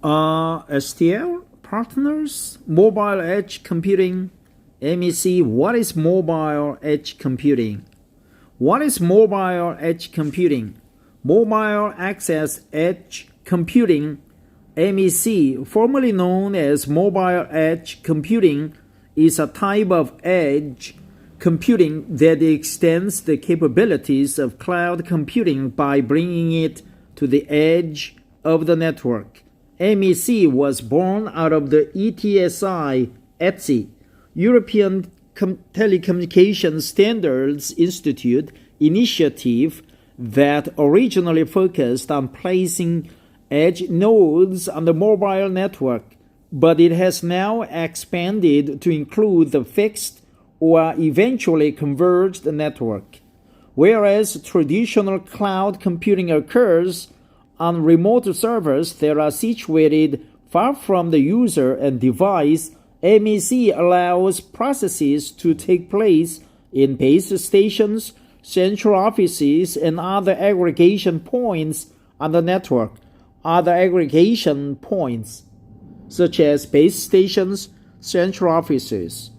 STL partners, mobile edge computing. MEC, what is mobile edge computing? What is mobile edge computing? Mobile access edge computing, MEC, formerly known as mobile edge computing, is a type of edge computing that extends the capabilities of cloud computing by bringing it to the edge of the network. MEC was born out of the ETSI, European Telecommunications Standards Institute initiative that originally focused on placing edge nodes on the mobile network, but it has now expanded to include the fixed or eventually converged network. Whereas traditional cloud computing occurs on remote servers that are situated far from the user and device, MEC allows processes to take place in base stations, central offices, and other aggregation points on the network. Other aggregation points, such as base stations, central offices.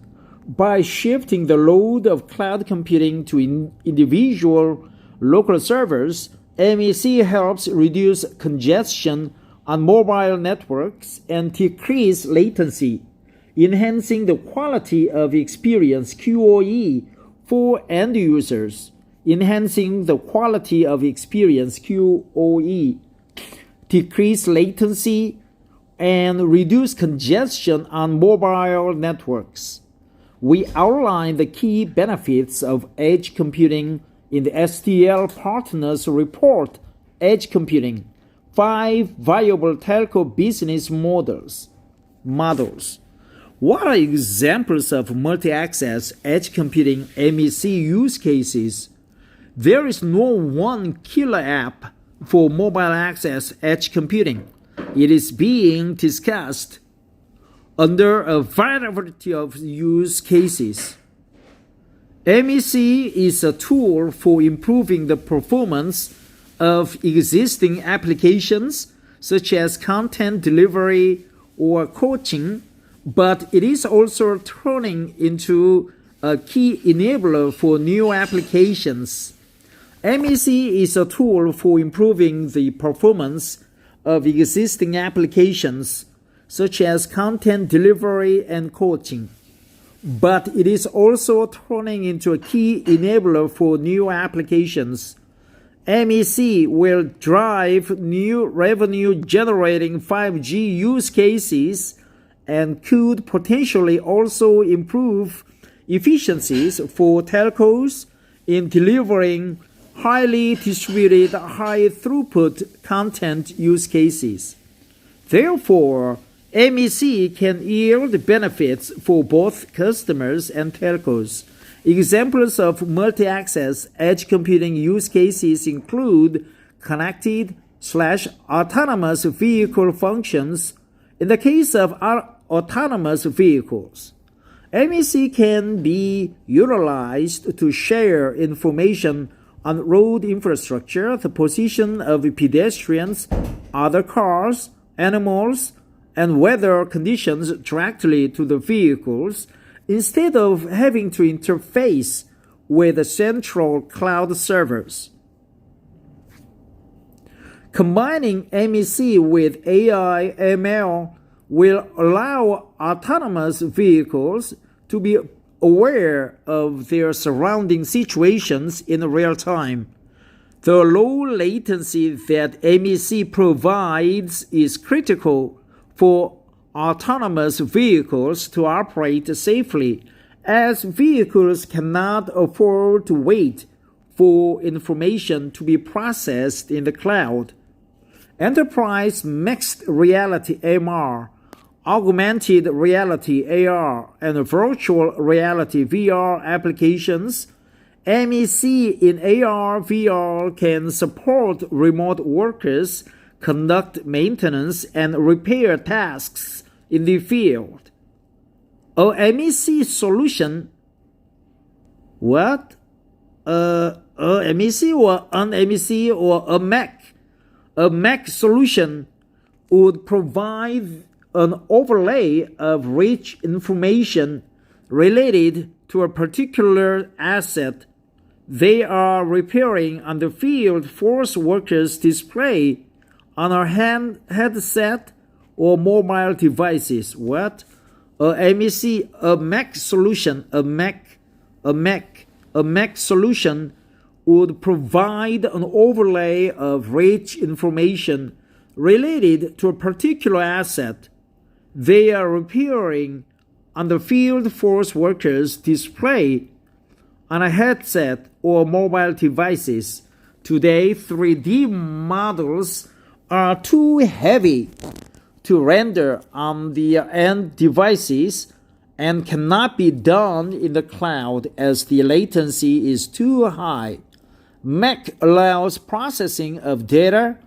By shifting the load of cloud computing to individual local servers, MEC helps reduce congestion on mobile networks and decrease latency, enhancing the quality of experience QoE for end users. Enhancing the quality of experience QoE, decrease latency, and reduce congestion on mobile networks. We outline the key benefits of edge computing in the STL Partners Report, Edge Computing, 5 Viable Telco Business Models. What are examples of multi-access edge computing MEC use cases? There is no one killer app for mobile access edge computing. It is being discussed under a variety of use cases. MEC is a tool for improving the performance of existing applications such as content delivery or coaching, but it is also turning into a key enabler for new applications. MEC is a tool for improving the performance of existing applications, such as content delivery and coaching. But it is also turning into a key enabler for new applications. MEC will drive new revenue-generating 5G use cases and could potentially also improve efficiencies for telcos in delivering highly distributed, high-throughput content use cases. Therefore, MEC can yield benefits for both customers and telcos. Examples of multi-access edge computing use cases include connected/autonomous vehicle functions. In the case of autonomous vehicles, MEC can be utilized to share information on road infrastructure, the position of pedestrians, other cars, animals, and weather conditions directly to the vehicles, instead of having to interface with the central cloud servers. Combining MEC with AI ML will allow autonomous vehicles to be aware of their surrounding situations in real time. The low latency that MEC provides is critical for autonomous vehicles to operate safely, as vehicles cannot afford to wait for information to be processed in the cloud. Enterprise mixed reality MR, augmented reality AR, and virtual reality VR applications, MEC in AR VR can support remote workers, conduct maintenance, and repair tasks in the field. A MEC solution, what? A MEC or an MEC or a MEC? A MEC solution would provide an overlay of rich information related to a particular asset they are repairing on the field force workers display on a headset or mobile devices. What? A MEC, a MEC solution, a MEC solution would provide an overlay of rich information related to a particular asset they are repairing on the field force workers display on a headset or mobile devices. Today, 3D models are too heavy to render on the end devices and cannot be done in the cloud as the latency is too high. MEC allows processing of data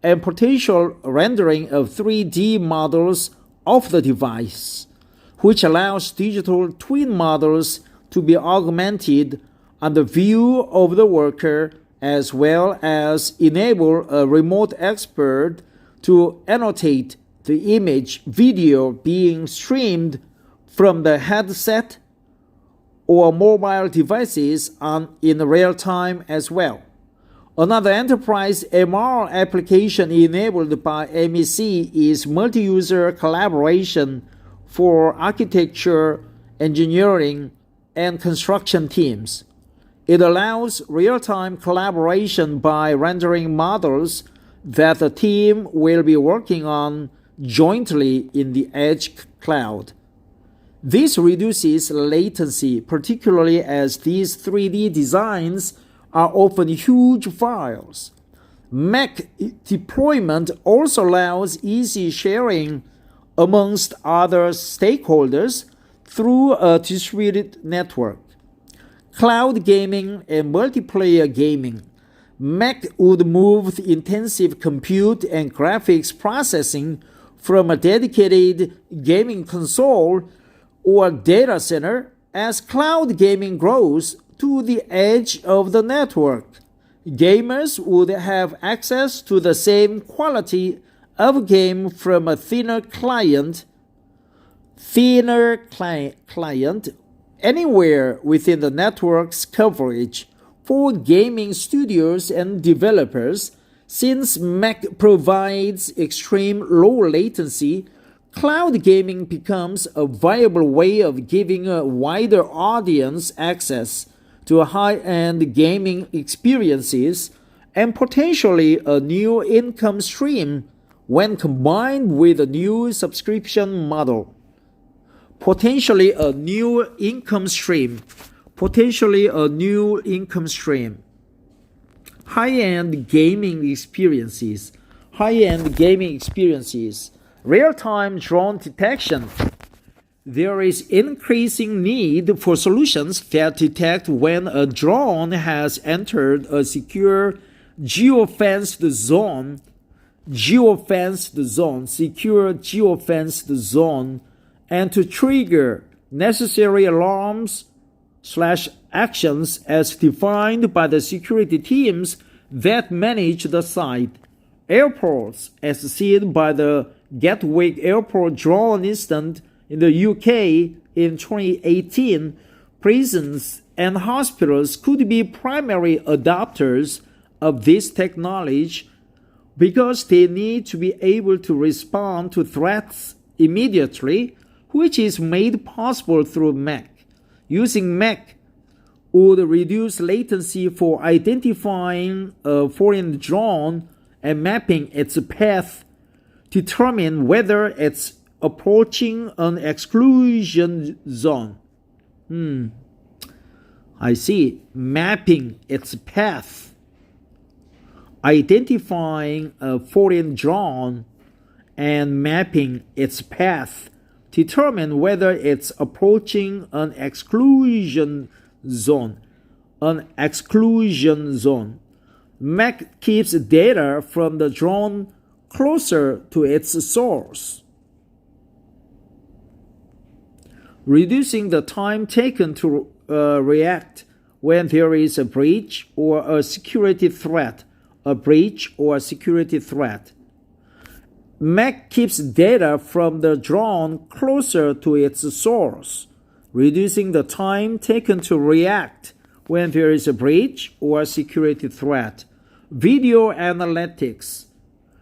and potential rendering of 3D models of the device, which allows digital twin models to be augmented on the view of the worker, as well as enable a remote expert to annotate the image video being streamed from the headset or mobile devices in real time as well. Another enterprise MR application enabled by MEC is multi-user collaboration for architecture, engineering, and construction teams. It allows real-time collaboration by rendering models that the team will be working on jointly in the edge cloud. This reduces latency, particularly as these 3D designs are often huge files. MEC deployment also allows easy sharing amongst other stakeholders through a distributed network. Cloud gaming and multiplayer gaming. MEC would move the intensive compute and graphics processing from a dedicated gaming console or data center as cloud gaming grows to the edge of the network. Gamers would have access to the same quality of game from a thinner client anywhere within the network's coverage. For gaming studios and developers, since MEC provides extreme low latency, cloud gaming becomes a viable way of giving a wider audience access to high-end gaming experiences and potentially a new income stream when combined with a new subscription model. Potentially a new income stream. High-end gaming experiences. Real-time drone detection. There is increasing need for solutions that detect when a drone has entered a secure geofenced zone, and to trigger necessary alarms/actions as defined by the security teams that manage the site. Airports, as seen by the Gatwick Airport drone incident in the UK in 2018, prisons and hospitals could be primary adopters of this technology because they need to be able to respond to threats immediately, which is made possible through MEC. Using MEC would reduce latency for identifying a foreign drone and mapping its path, determine whether it's approaching an exclusion zone. I see. Mapping its path. Identifying a foreign drone and mapping its path. Determine whether it's approaching an exclusion zone. MEC keeps data from the drone closer to its source, reducing the time taken to react when there is a breach or a security threat. MEC keeps data from the drone closer to its source, reducing the time taken to react when there is a breach or security threat. Video analytics.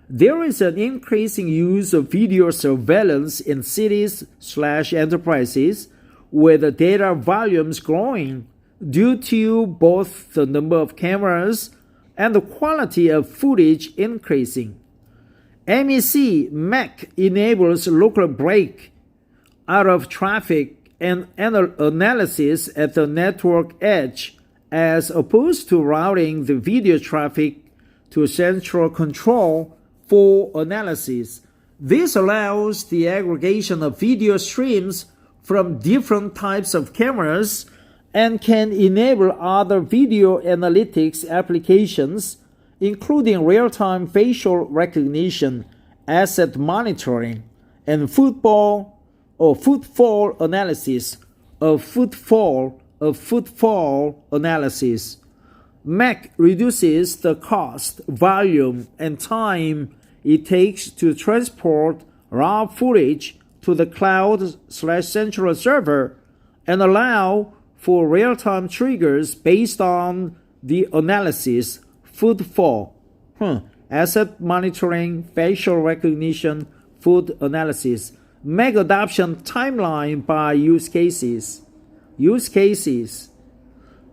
There is an increasing use of video surveillance in cities/enterprises, with the data volumes growing due to both the number of cameras and the quality of footage increasing. MEC enables local break out of traffic and analysis at the network edge, as opposed to routing the video traffic to central control for analysis. This allows the aggregation of video streams from different types of cameras and can enable other video analytics applications, including real-time facial recognition, asset monitoring, and footfall analysis. MEC reduces the cost, volume, and time it takes to transport raw footage to the cloud/central server and allow for real-time triggers based on the analysis. Asset monitoring, facial recognition, food analysis. MEC adoption timeline by use cases.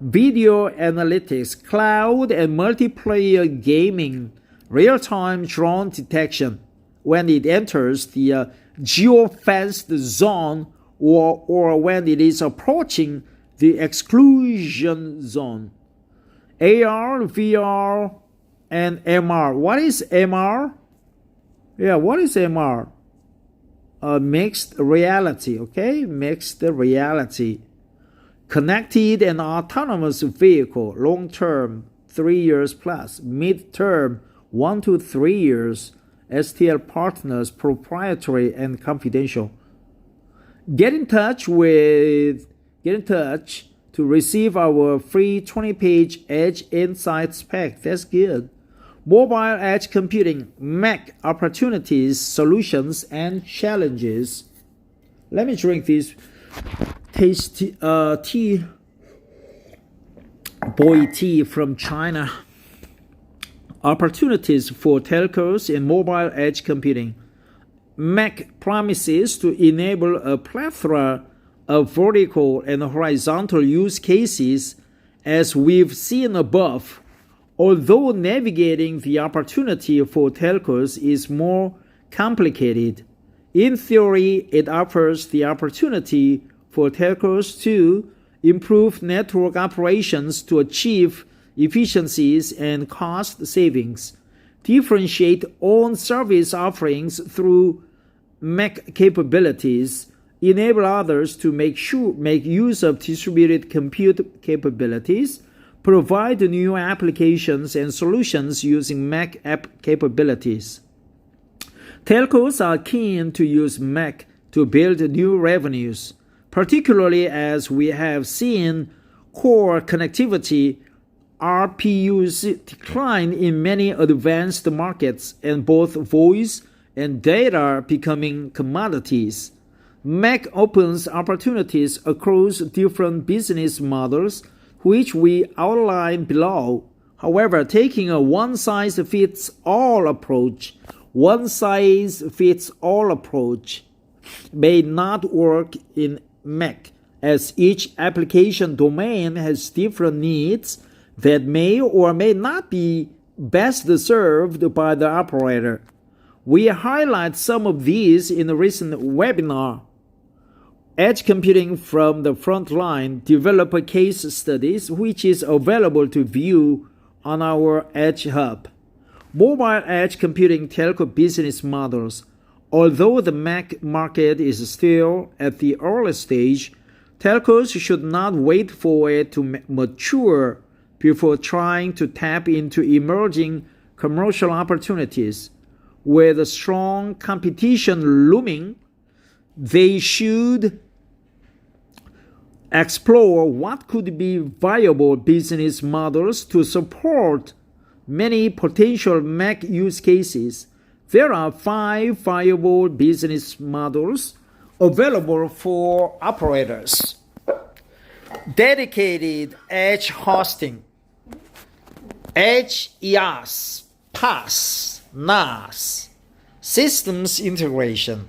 Video analytics, cloud and multiplayer gaming, real-time drone detection when it enters the geo-fenced zone or when it is approaching the exclusion zone. AR, VR, and MR. What is MR? What is MR? Mixed reality, okay? Mixed reality. Connected and autonomous vehicle, long term, 3 years plus. Mid-term, 1 to 3 years. STL partners, proprietary and confidential. Get in touch to receive our free 20-page Edge Insights pack. That's good. Mobile Edge Computing, MEC opportunities, solutions, and challenges. Let me drink this tasty tea, boy tea from China. Opportunities for telcos in mobile edge computing. MEC promises to enable a plethora of vertical and horizontal use cases, as we've seen above. Although navigating the opportunity for telcos is more complicated, in theory it offers the opportunity for telcos to improve network operations to achieve efficiencies and cost savings, differentiate own service offerings through MEC capabilities, enable others to make use of distributed compute capabilities, provide new applications and solutions using MEC app capabilities. Telcos are keen to use MEC to build new revenues, particularly as we have seen core connectivity RPUs decline in many advanced markets and both voice and data becoming commodities. MEC opens opportunities across different business models, which we outline below. However, taking a one-size-fits-all approach may not work in MEC, as each application domain has different needs that may or may not be best served by the operator. We highlight some of these in a recent webinar. Edge Computing from the Frontline developer case studies, which is available to view on our Edge Hub. Mobile Edge Computing telco business models. Although the MEC market is still at the early stage, telcos should not wait for it to mature before trying to tap into emerging commercial opportunities. With strong competition looming, they should explore what could be viable business models to support many potential MEC use cases. There are 5 viable business models available for operators. Dedicated edge hosting, edge EAS, PaaS, NAS, systems integration,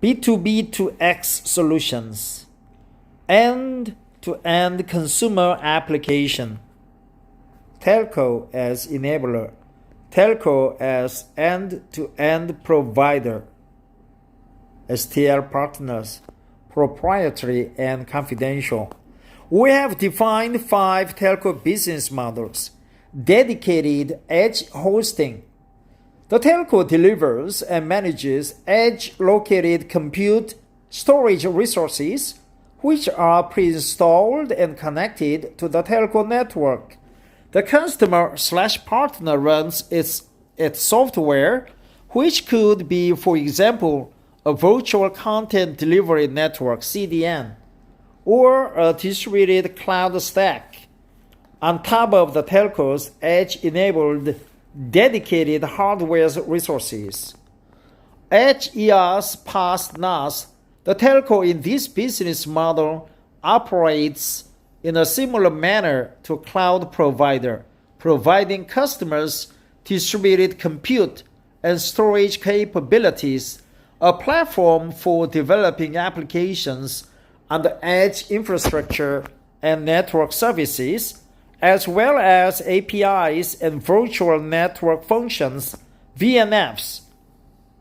B2B2X solutions, end-to-end consumer application, telco as enabler, telco as end-to-end provider, STL partners, proprietary and confidential. We have defined 5 telco business models. Dedicated edge hosting. The telco delivers and manages edge-located compute storage resources, which are pre-installed and connected to the telco network. The customer/partner runs its software, which could be, for example, a virtual content delivery network (CDN), or a distributed cloud stack, on top of the telco's edge-enabled dedicated hardware resources. Edge EAS, PaaS, NAS. The telco in this business model operates in a similar manner to cloud provider, providing customers distributed compute and storage capabilities, a platform for developing applications on the edge infrastructure and network services, as well as APIs and virtual network functions, VNFs,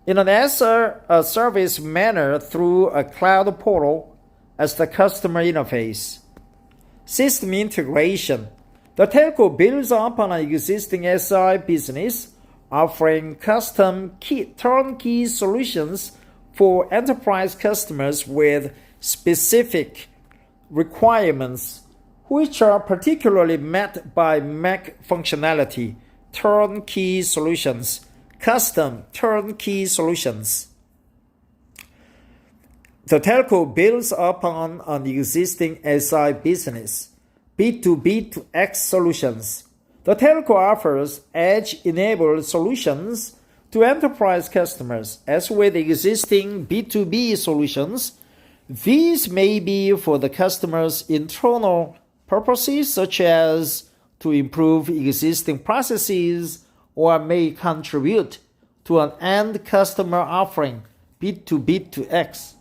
in an as-a-service manner through a cloud portal as the customer interface. System integration. The telco builds upon an existing SI business, offering custom turnkey solutions for enterprise customers with specific requirements, which are particularly met by MEC functionality, turnkey solutions, custom turnkey solutions. The telco builds upon an existing SI business, B2B2X solutions. The telco offers edge-enabled solutions to enterprise customers. As with existing B2B solutions, these may be for the customer's internal purposes, such as to improve existing processes, or may contribute to an end customer offering, B2B2X.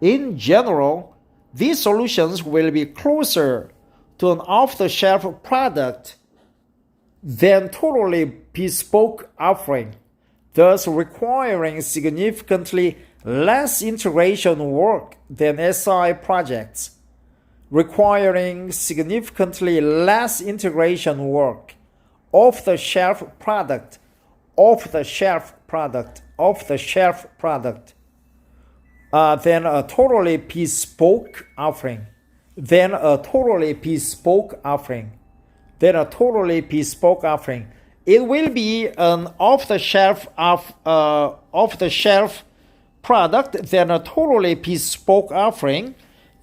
In general, these solutions will be closer to an off-the-shelf product than totally bespoke offering, thus requiring significantly less integration work than SI projects, requiring significantly less integration work, off-the-shelf product, than a totally bespoke offering, It will be an off-the-shelf product than a totally bespoke offering,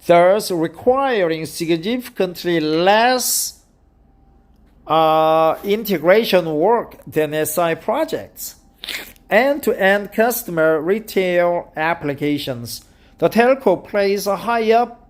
thus requiring significantly less integration work than SI projects. End-to-end customer retail applications. The telco plays high up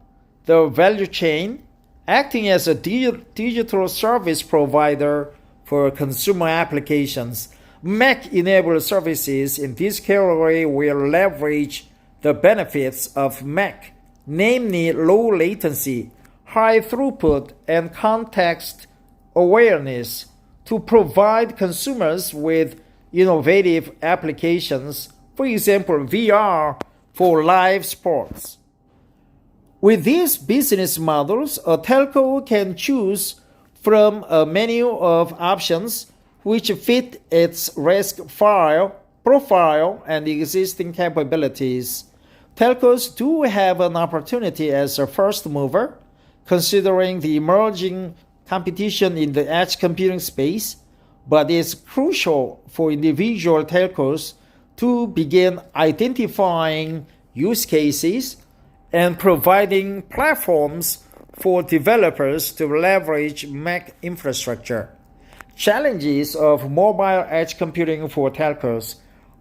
the value chain, acting as a digital service provider for consumer applications. MEC-enabled services in this category will leverage the benefits of MEC, namely low latency, high throughput, and context awareness, to provide consumers with innovative applications, for example, VR for live sports. With these business models, a telco can choose from a menu of options which fit its risk profile and existing capabilities. Telcos do have an opportunity as a first mover, considering the emerging competition in the edge computing space, but it's crucial for individual telcos to begin identifying use cases and providing platforms for developers to leverage MEC infrastructure. Challenges of mobile edge computing for telcos.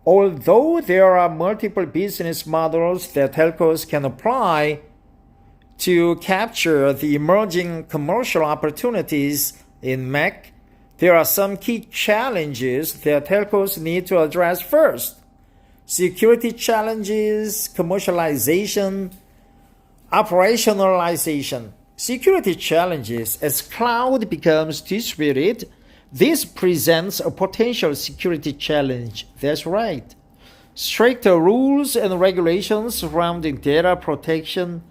Although there are multiple business models that telcos can apply to capture the emerging commercial opportunities in MEC, there are some key challenges that telcos need to address first. Security challenges, commercialization, operationalization. Security challenges. As cloud becomes distributed, this presents a potential security challenge. That's right. Stricter rules and regulations surrounding data protection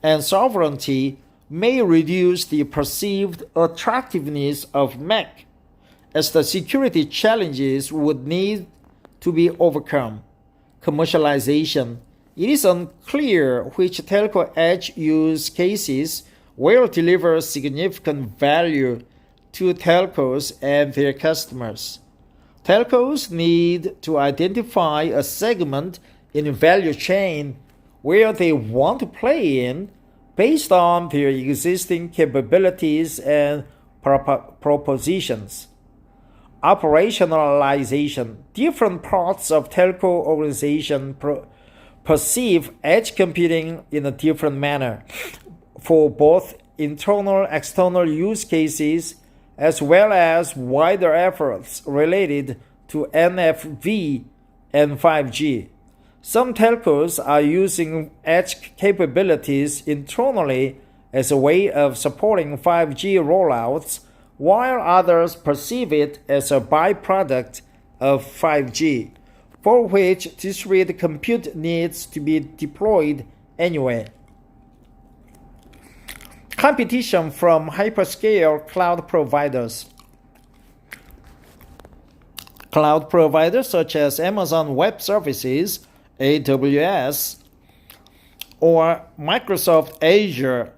and sovereignty may reduce the perceived attractiveness of MEC, as the security challenges would need to be overcome. Commercialization. It is unclear which telco edge use cases will deliver significant value to telcos and their customers. Telcos need to identify a segment in the value chain where they want to play in based on their existing capabilities and propositions. Operationalization. Different parts of telco organization perceive edge computing in a different manner for both internal and external use cases, as well as wider efforts related to NFV and 5G. Some telcos are using edge capabilities internally as a way of supporting 5G rollouts, while others perceive it as a byproduct of 5G, for which distributed compute needs to be deployed anyway. Competition from hyperscale cloud providers. Cloud providers such as Amazon Web Services, AWS, or Microsoft Azure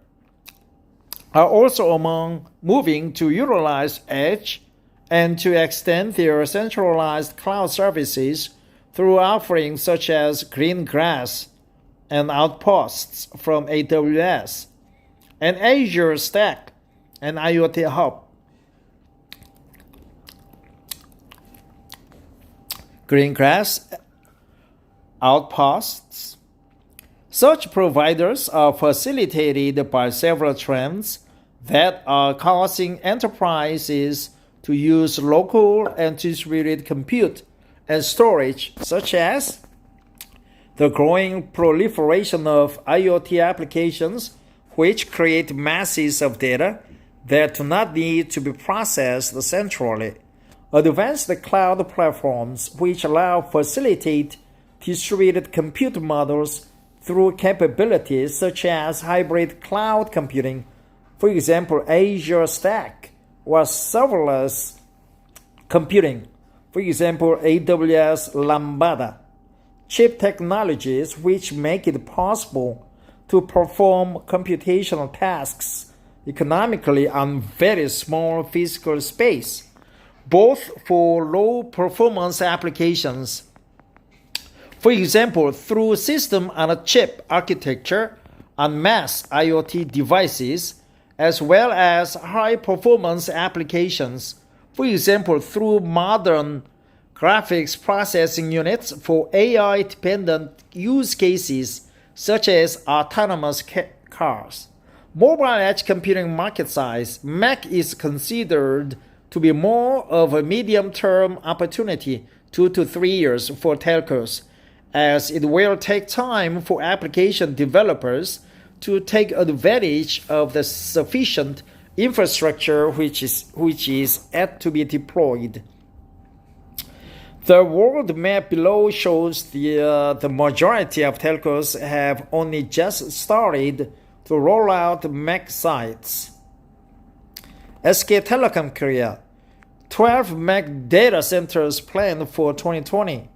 are also among moving to utilize edge and to extend their centralized cloud services through offerings such as Greengrass and Outposts from AWS, and Azure Stack and IoT Hub. Greengrass, Outposts. Such providers are facilitated by several trends that are causing enterprises to use local and distributed compute and storage, such as the growing proliferation of IoT applications, which create masses of data that do not need to be processed centrally. Advanced cloud platforms, which facilitate distributed compute models through capabilities such as hybrid cloud computing, for example, Azure Stack, or serverless computing, for example, AWS Lambda. Chip technologies which make it possible to perform computational tasks economically on very small physical space, both for low performance applications. For example, through system-on-a-chip architecture on mass IoT devices, as well as high-performance applications, for example, through modern graphics processing units for AI-dependent use cases such as autonomous cars. Mobile edge computing market size, MEC is considered to be more of a medium-term opportunity, 2 to 3 years for telcos, as it will take time for application developers to take advantage of the sufficient infrastructure which is yet to be deployed. The world map below shows the majority of telcos have only just started to roll out MEC sites. SK Telecom Korea, 12 MEC data centers planned for 2020.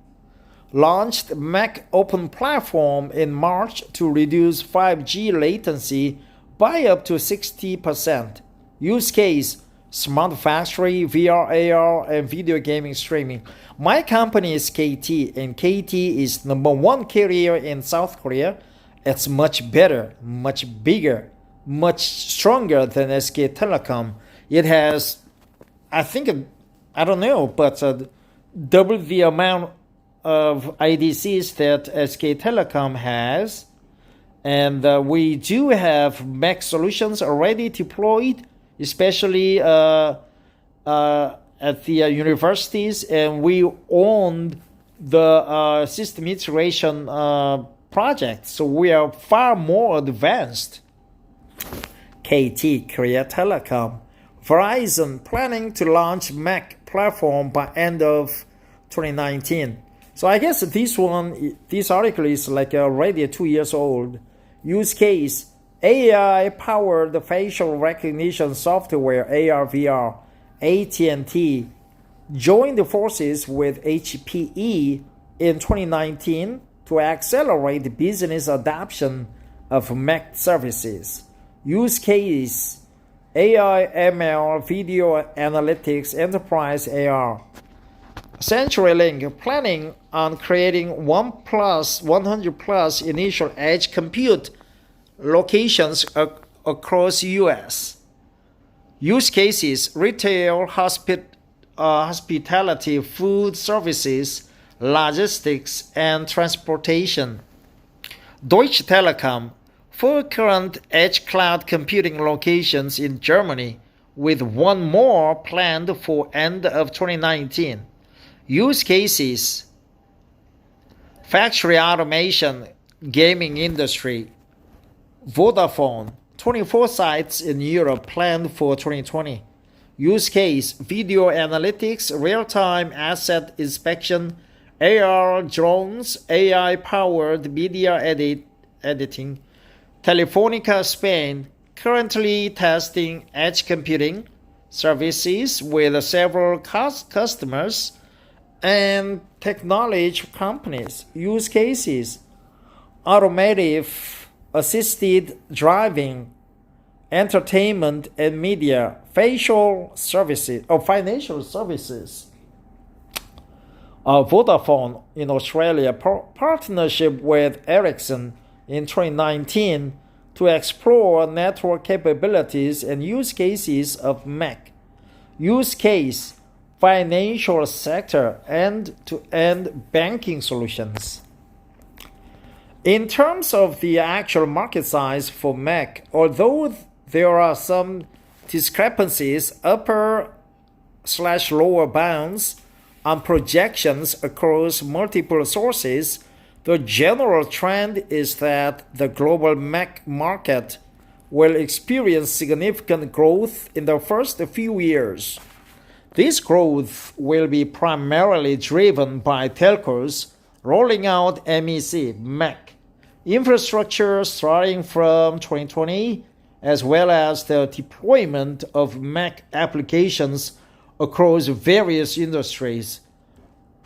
Launched MEC Open Platform in March to reduce 5G latency by up to 60%. Use case: smart factory, VR, AR, and video gaming streaming. My company is KT, and KT is number 1 carrier in South Korea. It's much better, much bigger, much stronger than SK Telecom. It has, I think, I don't know, but double the amount of IDCs that SK Telecom has. And we do have MEC solutions already deployed, especially at the universities, and we own the system integration project, so we are far more advanced. KT, Korea Telecom. Verizon planning to launch MEC platform by end of 2019. So I guess this article is like already 2 years old. Use case, AI-powered facial recognition software, AR/VR. AT&T joined forces with HPE in 2019 to accelerate business adoption of MEC services. Use case, AI, ML, video analytics, enterprise AR. CenturyLink planning on creating 100 plus initial edge compute locations across US. Use cases, retail, hospitality, food services, logistics, and transportation. Deutsche Telekom, 4 current edge cloud computing locations in Germany, with 1 more planned for end of 2019. Use cases, factory automation, gaming industry. Vodafone, 24 sites in Europe planned for 2020. Use case, video analytics, real-time asset inspection, AR drones, AI-powered media editing. Telefonica Spain, currently testing edge computing services with several customers and technology companies. Use cases, automotive, assisted driving, entertainment and media, financial services. Vodafone in Australia, partnership with Ericsson in 2019 to explore network capabilities and use cases of MEC. Use case, financial sector, end-to-end banking solutions. In terms of the actual market size for MEC, although there are some discrepancies, upper/lower bounds on projections across multiple sources, the general trend is that the global MEC market will experience significant growth in the first few years. This growth will be primarily driven by telcos rolling out MEC infrastructure starting from 2020, as well as the deployment of MEC applications across various industries.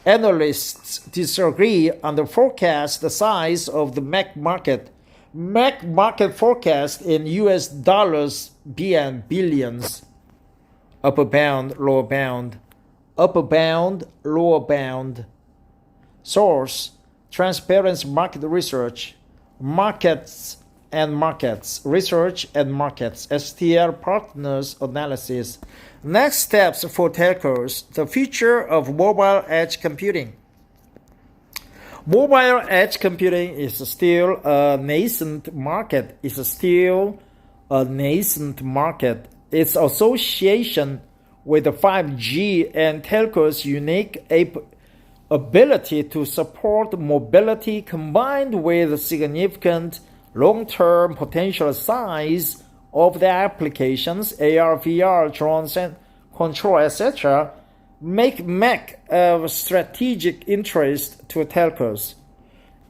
Analysts disagree on the forecast size of the MEC market. MEC market forecast in US dollars billions. Upper bound, lower bound. Upper bound, lower bound. Source, Transparency Market Research. Markets and Markets. Research and Markets. STL Partners Analysis. Next steps for telcos. The future of mobile edge computing. Mobile edge computing is still a nascent market. Its association with the 5G and telcos' unique ability to support mobility combined with significant long-term potential size of the applications, AR, VR, drones, and control, etc., make MEC of strategic interest to telcos.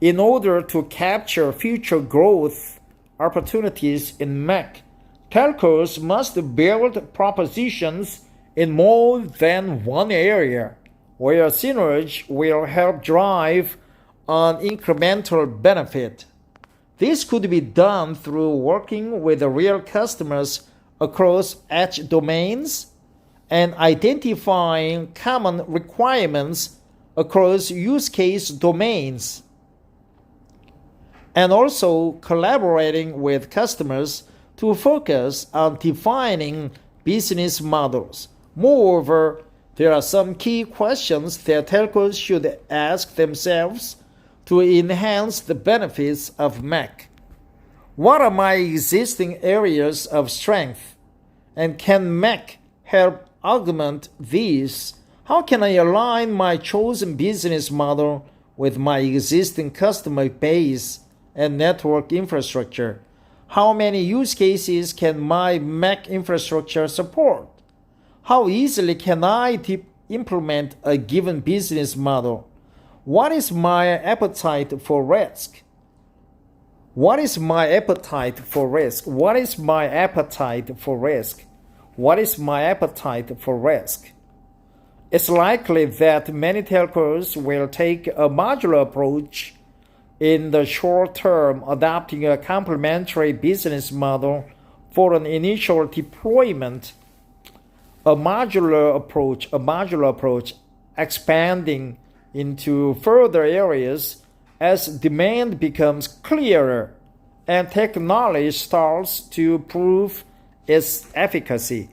In order to capture future growth opportunities in MEC, telcos must build propositions in more than one area, where synergy will help drive an incremental benefit. This could be done through working with the real customers across edge domains and identifying common requirements across use case domains, and also collaborating with customers to focus on defining business models. Moreover, There are some key questions that telcos should ask themselves to enhance the benefits of MEC. What are my existing areas of strength? And can MEC help augment these? How can I align my chosen business model with my existing customer base and network infrastructure? How many use cases can my MEC infrastructure support? How easily can I implement a given business model? What is my appetite for risk? What is my appetite for risk? What is my appetite for risk? What is my appetite for risk? It's likely that many telcos will take a modular approach in the short term, adopting a complementary business model for an initial deployment. A modular approach expanding into further areas as demand becomes clearer and technology starts to prove its efficacy.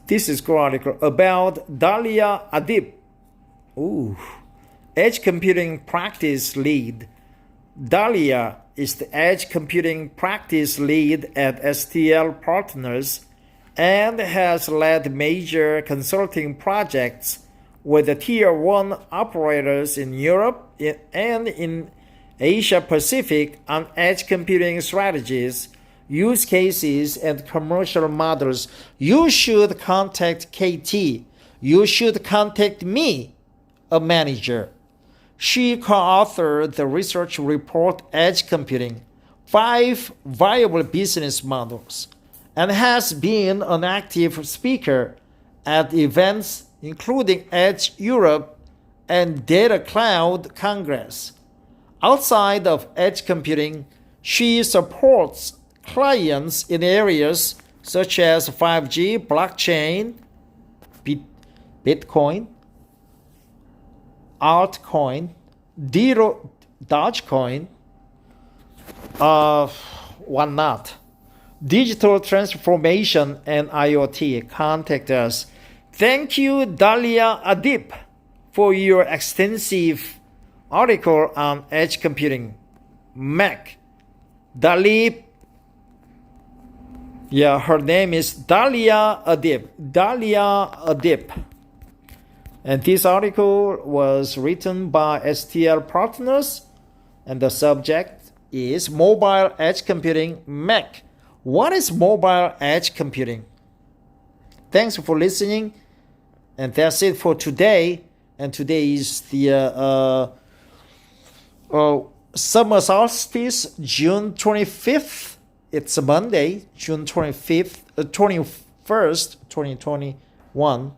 This is an article about Dalia Adib, Edge Computing Practice Lead. Dalia is the Edge Computing Practice Lead at STL Partners and has led major consulting projects with the Tier 1 operators in Europe and in Asia Pacific on edge computing strategies, use cases, and commercial models. You should contact KT. You should contact me, a manager. She co-authored the research report Edge Computing, 5 Viable Business Models, and has been an active speaker at events including Edge Europe and Data Cloud Congress. Outside of edge computing, she supports clients in areas such as 5G, blockchain, Bitcoin, altcoin, Dogecoin, whatnot, digital transformation, and IoT. Contact us. Thank you, Dalia Adib, for your extensive article on edge computing. MEC. Her name is Dalia Adib. Dalia Adib. And this article was written by STL Partners, and the subject is Mobile Edge Computing MEC. What is mobile edge computing? Thanks for listening, and that's it for today. And today is the summer solstice, June 25th. It's a Monday, June 21st, 2021.